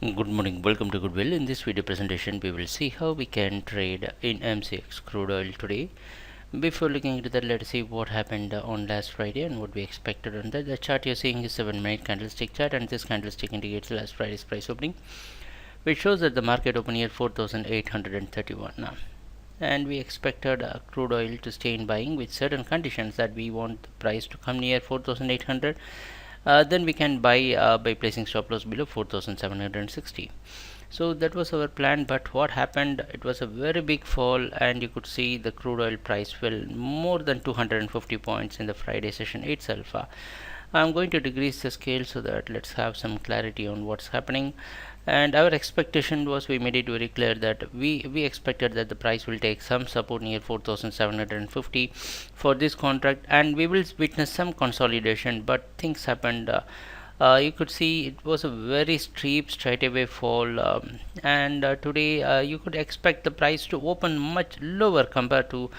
Good morning, welcome to Goodwill. In this video presentation, we will see how we can trade in MCX crude oil today. Before looking into that, let's see what happened on last Friday and what we expected on that. The chart you're seeing is 7-minute candlestick chart, and this candlestick indicates last Friday's price opening, which shows that the market opened here 4,831 now. And we expected crude oil to stay in buying with certain conditions that we want the price to come near 4,800. Then we can buy by placing stop loss below 4,760. So that was our plan, but what happened, it was a very big fall, and you could see the crude oil price fell more than 250 points in the Friday session itself. I'm going to decrease the scale so that let's have some clarity on what's happening. And our expectation was, we made it very clear that we expected that the price will take some support near 4,750 for this contract, and we will witness some consolidation, but things happened. You could see it was a very steep straightaway fall, and today you could expect the price to open much lower compared to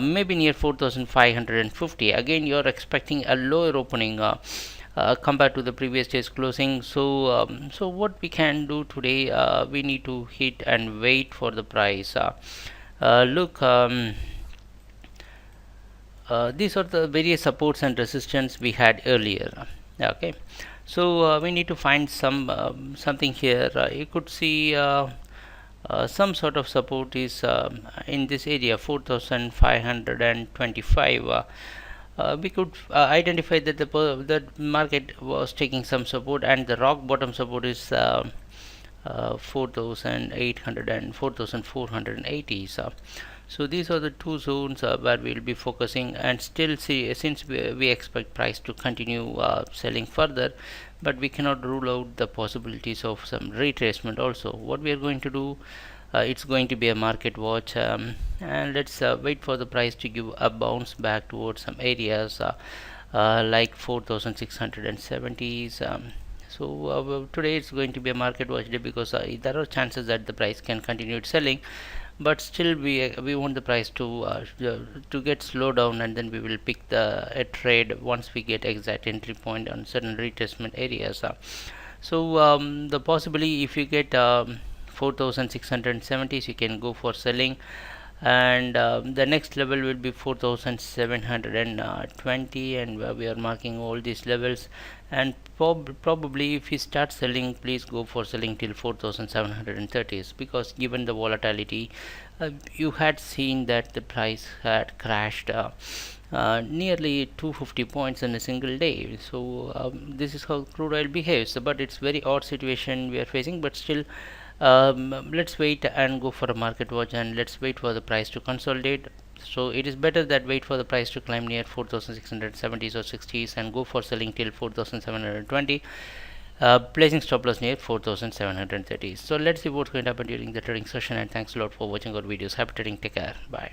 maybe near 4,550. Again, you're expecting a lower opening compared to the previous day's closing. So what we can do today, we need to hit and wait for the price. Look, these are the various supports and resistance we had earlier. Okay, so we need to find something here. You could see some sort of support is in this area 4,525. We could identify that the market was taking some support, and the rock bottom support is 4,800 and 4,480. So these are the two zones where we will be focusing, and still see, since we expect price to continue selling further, but we cannot rule out the possibilities of some retracement also. What we are going to do, it's going to be a market watch, and let's wait for the price to give a bounce back towards some areas like 4,670s. So today it's going to be a market watch day, because there are chances that the price can continue selling, but still we want the price to get slow down, and then we will pick a trade once we get exact entry point on certain retracement areas. The possibly, if you get 4,670s, you can go for selling, and the next level will be 4,720, and we are marking all these levels. And probably if you start selling, please go for selling till 4,730s, because given the volatility, you had seen that the price had crashed nearly 250 points in a single day. So this is how crude oil behaves, but it's very odd situation we are facing. But still, let's wait and go for a market watch, and let's wait for the price to consolidate. So it is better that wait for the price to climb near 4,670s or 60s, and go for selling till 4,720, placing stop loss near 4,730. So let's see what's going to happen during the trading session, and thanks a lot for watching our videos. Happy trading, take care, bye.